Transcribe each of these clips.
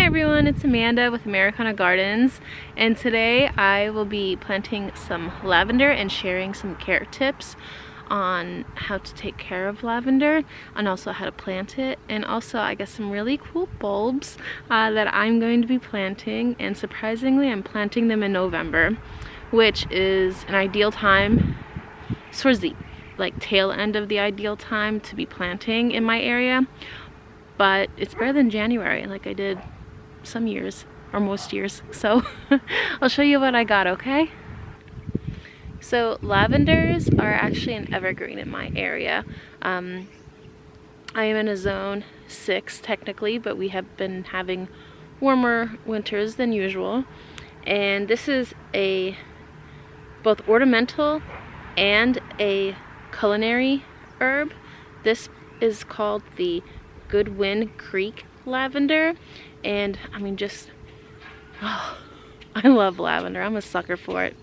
everyone, it's Amanda with Americana Gardens, and today I will be planting some lavender and sharing some care tips on how to take care of lavender and also how to plant it, and also I guess some really cool bulbs that I'm going to be planting. And surprisingly, I'm planting them in November, which is an ideal time towards the tail end of the ideal time to be planting in my area. But it's better than January, like I did some years, or most years. So I'll show you what I got, okay? So lavenders are actually an evergreen in my area. I am in a zone 6 technically, but we have been having warmer winters than usual. And this is a both ornamental and a culinary herb. This is called the Goodwin Creek lavender, and I mean, just I love lavender. I'm a sucker for it.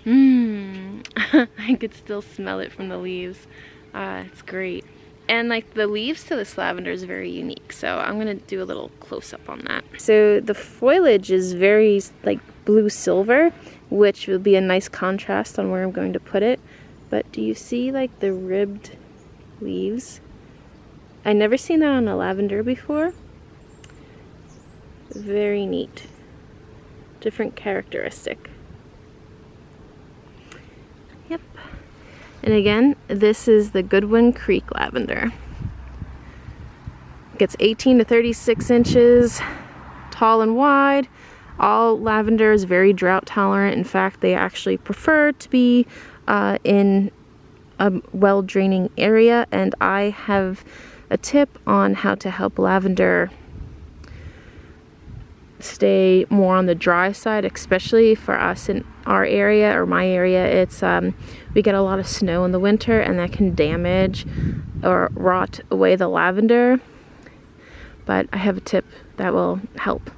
I could still smell it from the leaves. It's great. And like the leaves to this lavender is very unique, so I'm gonna do a little close-up on that. So the foliage is very like blue silver, which will be a nice contrast on where I'm going to put it. But do you see like the ribbed leaves? I never seen that on a lavender before. Very neat. Different characteristic. Yep. And again, this is the Goodwin Creek lavender. It gets 18 to 36 inches tall and wide. All lavender is very drought tolerant. In fact, they actually prefer to be in a well-draining area, and I have a tip on how to help lavender stay more on the dry side, especially for us in our area, or my area. It's we get a lot of snow in the winter, and that can damage or rot away the lavender. But I have a tip that will help.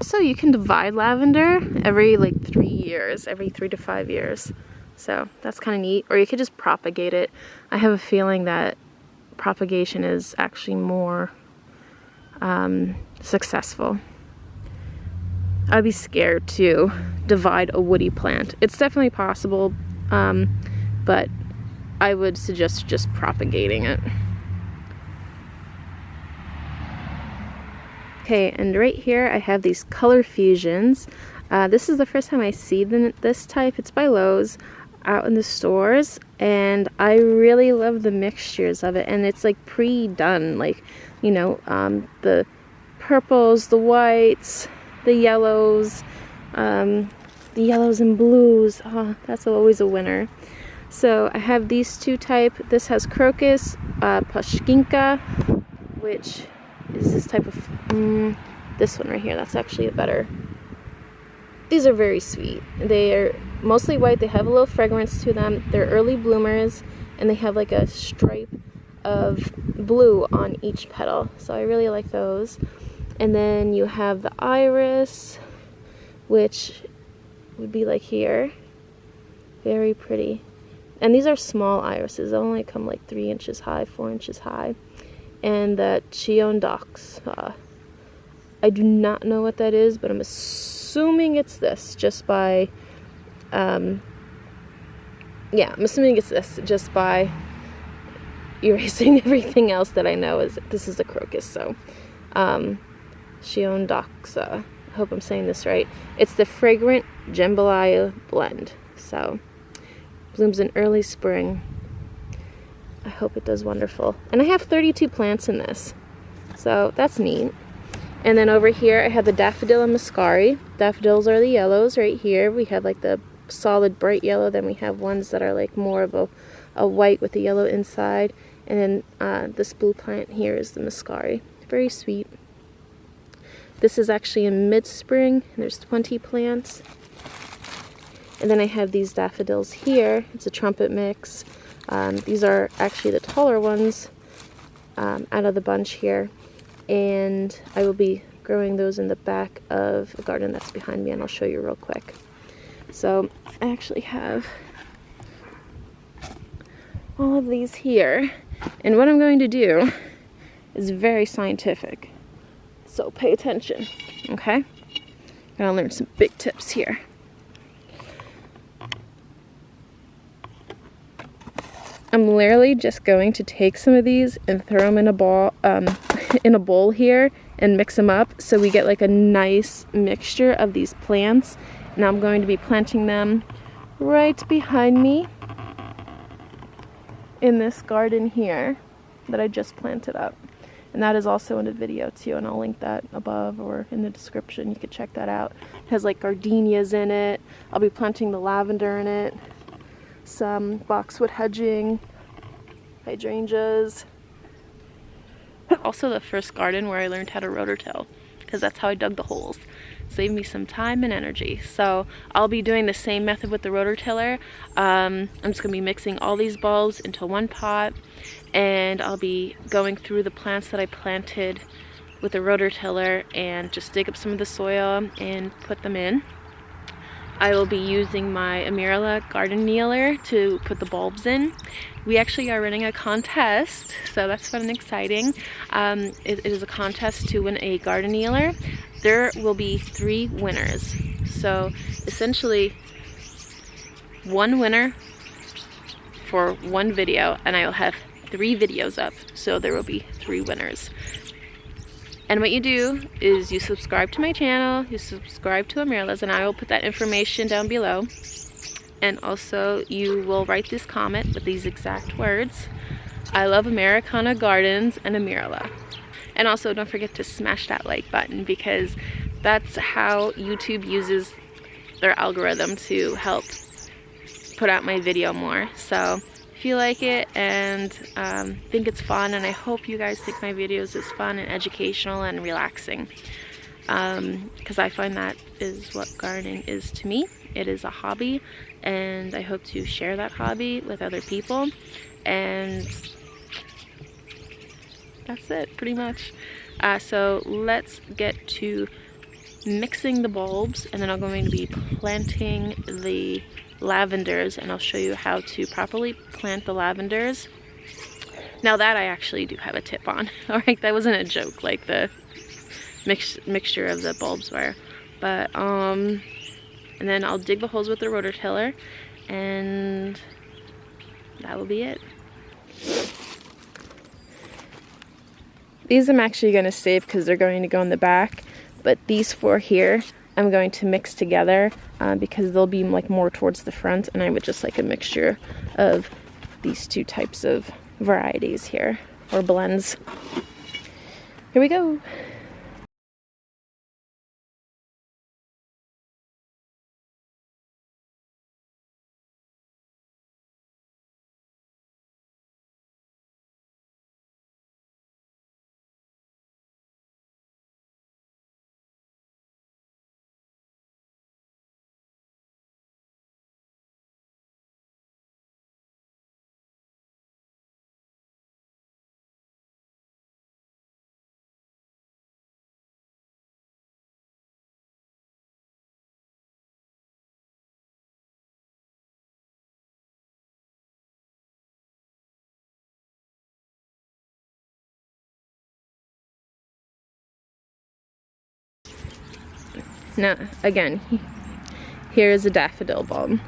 So you can divide lavender every 3 years, every 3 to 5 years. So that's kind of neat. Or you could just propagate it. I have a feeling that propagation is actually more successful. I'd be scared to divide a woody plant. It's definitely possible, but I would suggest just propagating it. Okay, and right here I have these color fusions. This is the first time I see this type. It's by Lowe's out in the stores, and I really love the mixtures of it, and it's like pre-done, like, you know, the purples, the whites, the yellows and blues. Oh, that's always a winner. So I have these two type. This has crocus, pashkinka, which is this type of this one right here. That's actually a better. These are very sweet. They are mostly white. They have a little fragrance to them. They're early bloomers, and they have like a stripe of blue on each petal. So I really like those. And then you have the iris, which would be like here. Very pretty. And these are small irises. They only come like 3 inches high, 4 inches high. And the cheondox. I do not know what that is, but I'm assuming it's this just by I'm assuming it's this just by erasing everything else that I know. Is this is a crocus. So cheondox, I hope I'm saying this right. It's the fragrant jambalaya blend. So blooms in early spring. I hope it does wonderful. And I have 32 plants in this, so that's neat. And then over here I have the daffodil and muscari. Daffodils are the yellows right here. We have like the solid bright yellow, then we have ones that are like more of a white with the yellow inside. And then this blue plant here is the muscari. Very sweet. This is actually in mid-spring, and there's 20 plants. And then I have these daffodils here. It's a trumpet mix. These are actually the taller ones out of the bunch here. And I will be growing those in the back of a garden that's behind me, and I'll show you real quick. So I actually have all of these here, and what I'm going to do is very scientific. So pay attention, okay? Gotta learn some big tips here. I'm literally just going to take some of these and throw them in a bowl here and mix them up so we get like a nice mixture of these plants. And I'm going to be planting them right behind me in this garden here that I just planted up. And that is also in the video too, and I'll link that above or in the description. You can check that out. It has like gardenias in it. I'll be planting the lavender in it. Some boxwood hedging, hydrangeas. Also the first garden where I learned how to rototill, because that's how I dug the holes. Saved me some time and energy. So I'll be doing the same method with the rototiller. I'm just gonna be mixing all these bulbs into one pot, and I'll be going through the plants that I planted with the rototiller and just dig up some of the soil and put them in. I will be using my Aimerla garden kneeler to put the bulbs in. We actually are running a contest, so that's fun and exciting. It is a contest to win a garden kneeler. There will be 3 winners. So essentially, 1 winner for 1 video, and I will have 3 videos up, so there will be 3 winners. And what you do is you subscribe to my channel, you subscribe to Aimerla's, and I will put that information down below. And also you will write this comment with these exact words: I love Americana Gardens and Aimerla. And also don't forget to smash that like button, because that's how YouTube uses their algorithm to help put out my video more. So if you like it and think it's fun, and I hope you guys think my videos is fun and educational and relaxing, because I find that is what gardening is to me. It is a hobby, and I hope to share that hobby with other people. And that's it, pretty much. So let's get to mixing the bulbs, and then I'm going to be planting the lavenders, and I'll show you how to properly plant the lavenders. Now that I actually do have a tip on. Alright, that wasn't a joke like the mixture of the bulbs were. But and then I'll dig the holes with the rototiller, and that will be it. These I'm actually going to save because they're going to go in the back, but these 4 here I'm going to mix together because they'll be like more towards the front, and I would just like a mixture of these 2 types of varieties here, or blends. Here we go. Now, again, here is a daffodil bulb.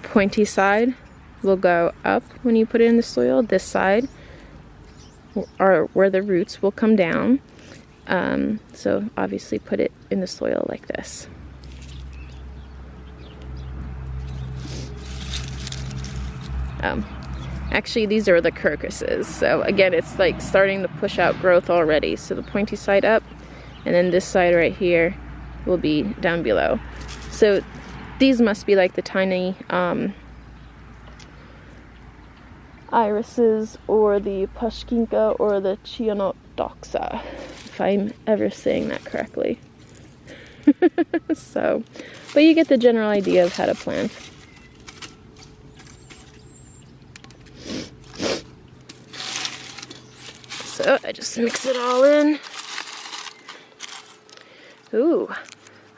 Pointy side will go up when you put it in the soil. This side, or where the roots will come down. So obviously put it in the soil like this. Actually, these are the crocuses. So again, it's like starting to push out growth already. So the pointy side up, and then this side right here will be down below. So these must be like the tiny irises, or the pushkinka, or the chionodoxa, if I'm ever saying that correctly. So, but you get the general idea of how to plant. So I just mix it all in. Ooh,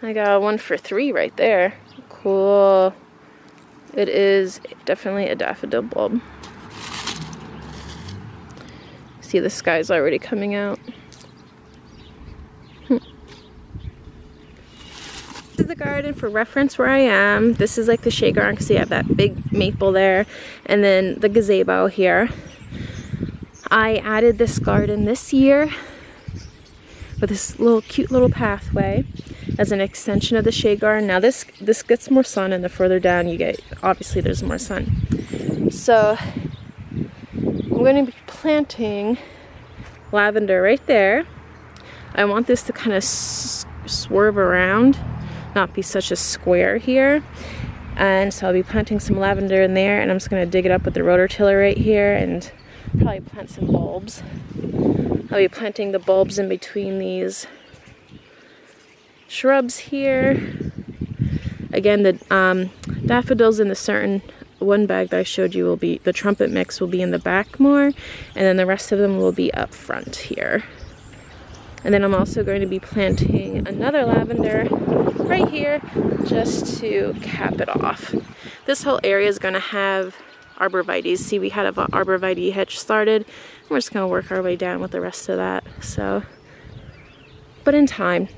I got 1 for 3 right there. Cool. It is definitely a daffodil bulb. See, the sky's already coming out. This is the garden for reference where I am. This is like the shade garden because you have that big maple there, and then the gazebo here. I added this garden this year with this little cute little pathway as an extension of the shade garden. Now this gets more sun, and the further down you get, obviously there's more sun. So I'm going to be planting lavender right there. I want this to kind of swerve around, not be such a square here. And so I'll be planting some lavender in there, and I'm just going to dig it up with the rototiller right here and probably plant some bulbs. I'll be planting the bulbs in between these shrubs here. Again, the daffodils in the certain one bag that I showed you will be, the trumpet mix will be in the back more, and then the rest of them will be up front here. And then I'm also going to be planting another lavender right here just to cap it off. This whole area is going to have arborvitaes. See, we had an arborvitae hedge started. We're just going to work our way down with the rest of that. So, but in time,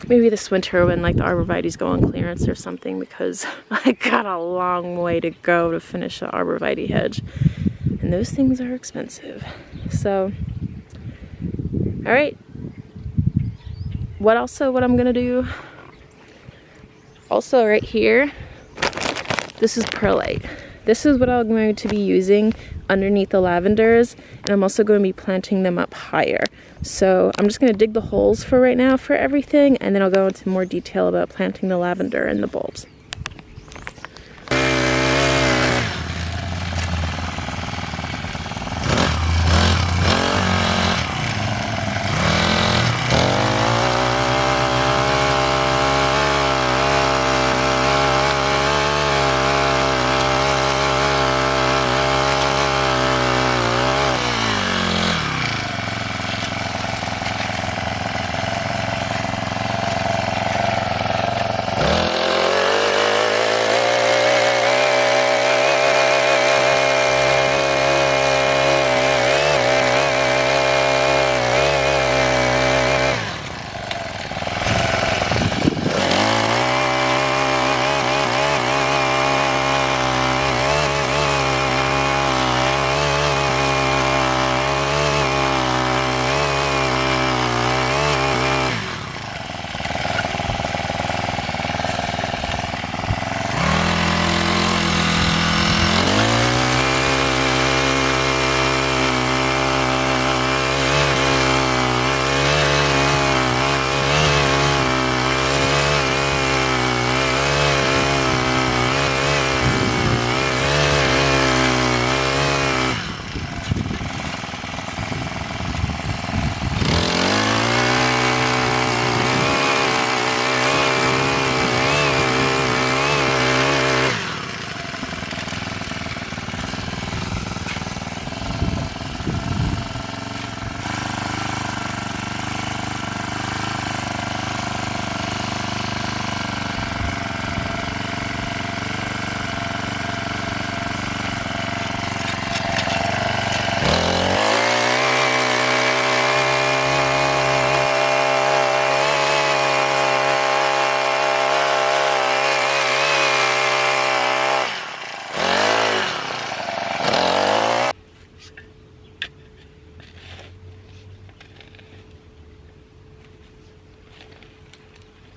maybe this winter when like the arborvitaes go on clearance or something, because I got a long way to go to finish the arborvitae hedge, and those things are expensive. So, all right. What I'm gonna do, also right here, this is perlite. This is what I'm going to be using underneath the lavenders, and I'm also going to be planting them up higher. So I'm just going to dig the holes for right now for everything, and then I'll go into more detail about planting the lavender and the bulbs.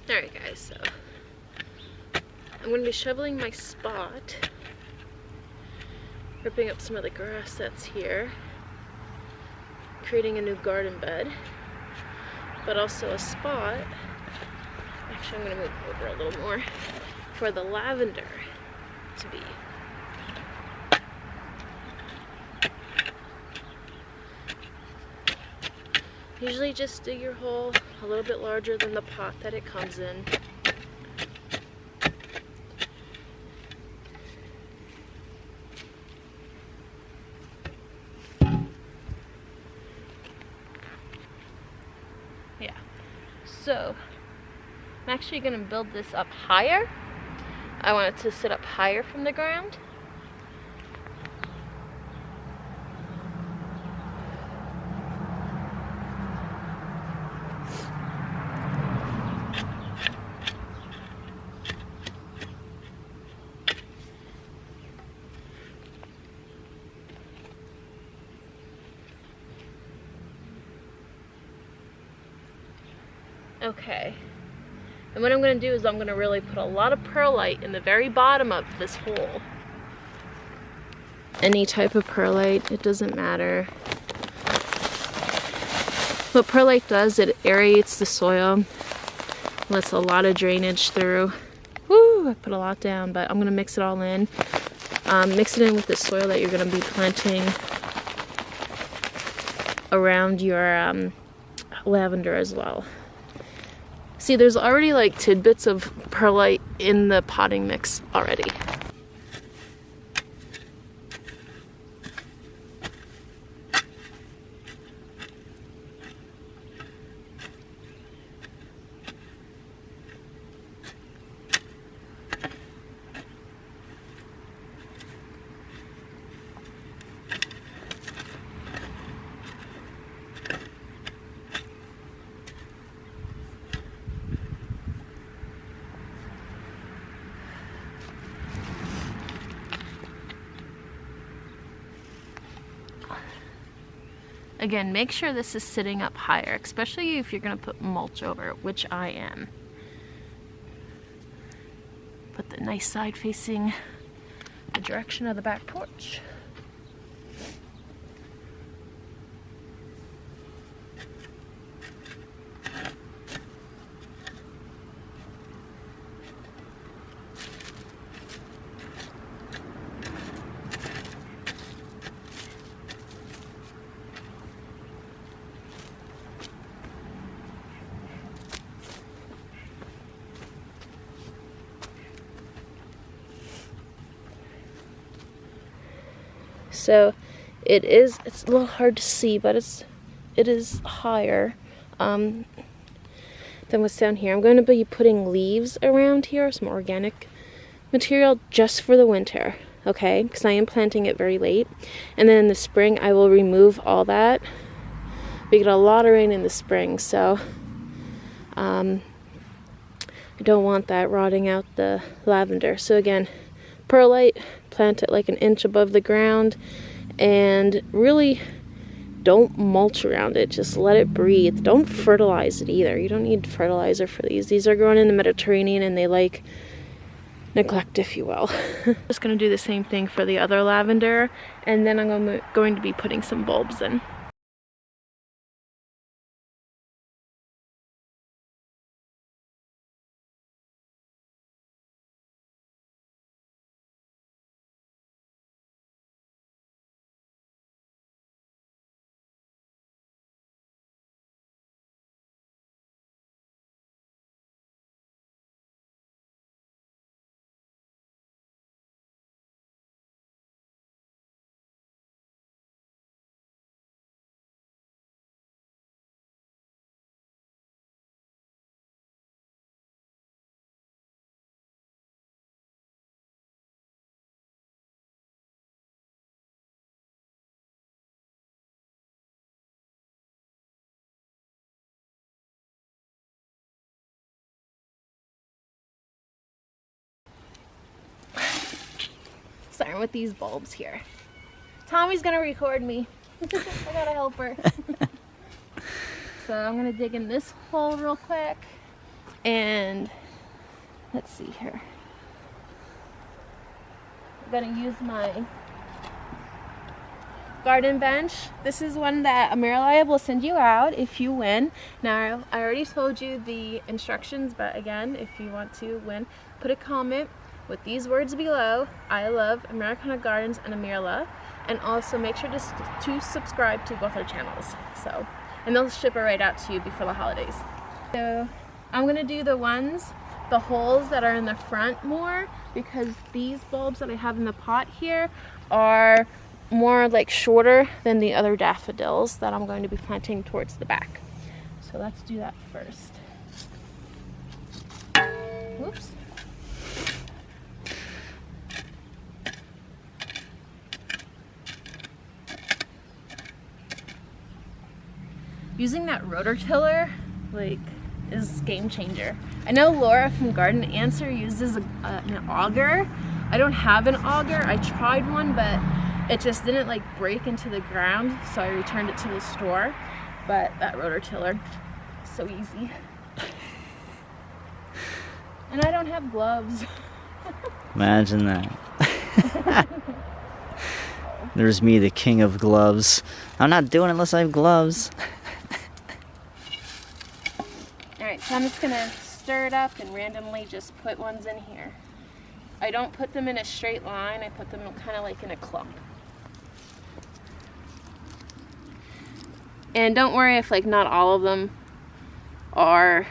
Alright guys, so I'm going to be shoveling my spot, ripping up some of the grass that's here, creating a new garden bed, but also a spot, actually I'm going to move over a little more, for the lavender to be. Usually just dig your hole a little bit larger than the pot that it comes in. Yeah, so I'm actually going to build this up higher. I want it to sit up higher from the ground. Okay. And what I'm going to do is I'm going to really put a lot of perlite in the very bottom of this hole. Any type of perlite, it doesn't matter. What perlite does, it aerates the soil, lets a lot of drainage through. Woo, I put a lot down, but I'm going to mix it all in. Mix it in with the soil that you're going to be planting around your lavender as well. See, there's already like tidbits of perlite in the potting mix already. Again, make sure this is sitting up higher, especially if you're going to put mulch over it, which I am. Put the nice side facing the direction of the back porch. So it's a little hard to see, but it is higher than what's down here. I'm going to be putting leaves around here, some organic material just for the winter, okay? Because I am planting it very late. And then in the spring, I will remove all that. We get a lot of rain in the spring, so I don't want that rotting out the lavender. So again, perlite, plant it like an inch above the ground, and really don't mulch around it. Just let it breathe. Don't fertilize it either. You don't need fertilizer for these. These are grown in the Mediterranean and they like neglect, if you will. Just going to do the same thing for the other lavender, and then I'm going to be putting some bulbs in. Starting with these bulbs here. Tommy's gonna record me. I gotta help her. So I'm gonna dig in this hole real quick, and let's see here. I'm gonna use my garden bench. This is one that Aimerla will send you out if you win. Now, I already told you the instructions, but again, if you want to win, put a comment with these words below: I love Americana Gardens and Aimerla, and also make sure to subscribe to both our channels. So, and they'll ship it right out to you before the holidays. So I'm gonna do the holes that are in the front more, because these bulbs that I have in the pot here are more like shorter than the other daffodils that I'm going to be planting towards the back. So let's do that first. Whoops. Using that rototiller is game changer. I know Laura from Garden Answer uses an auger. I don't have an auger. I tried one, but it just didn't break into the ground, so I returned it to the store. But that rototiller, so easy. And I don't have gloves. Imagine that. There's me, the king of gloves. I'm not doing it unless I have gloves. Alright, so I'm just gonna stir it up and randomly just put ones in here. I don't put them in a straight line, I put them kind of like in a clump. And don't worry if like not all of them are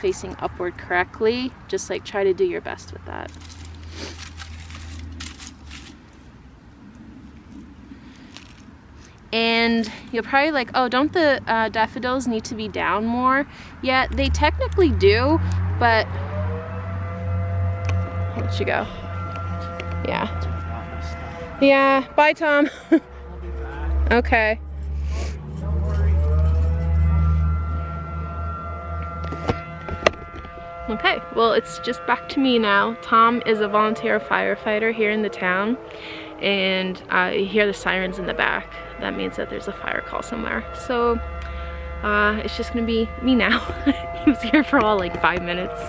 facing upward correctly. Just like try to do your best with that. And you're probably like, oh, don't the daffodils need to be down more? Yeah, they technically do, but I'll let you go. Yeah. Yeah, bye, Tom. Okay. Okay, well, it's just back to me now. Tom is a volunteer firefighter here in the town, and you hear the sirens in the back. That means that there's a fire call somewhere. So it's just gonna be me now. He was here for all like 5 minutes.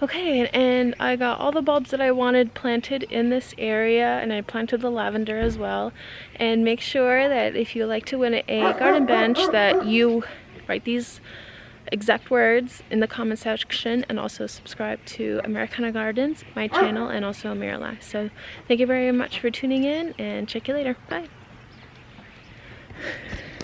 Okay, and I got all the bulbs that I wanted planted in this area, and I planted the lavender as well. And make sure that if you like to win a garden bench, that you write these exact words in the comment section, and also subscribe to Americana Gardens, my channel, and also Aimerla. So thank you very much for tuning in, and check you later. Bye.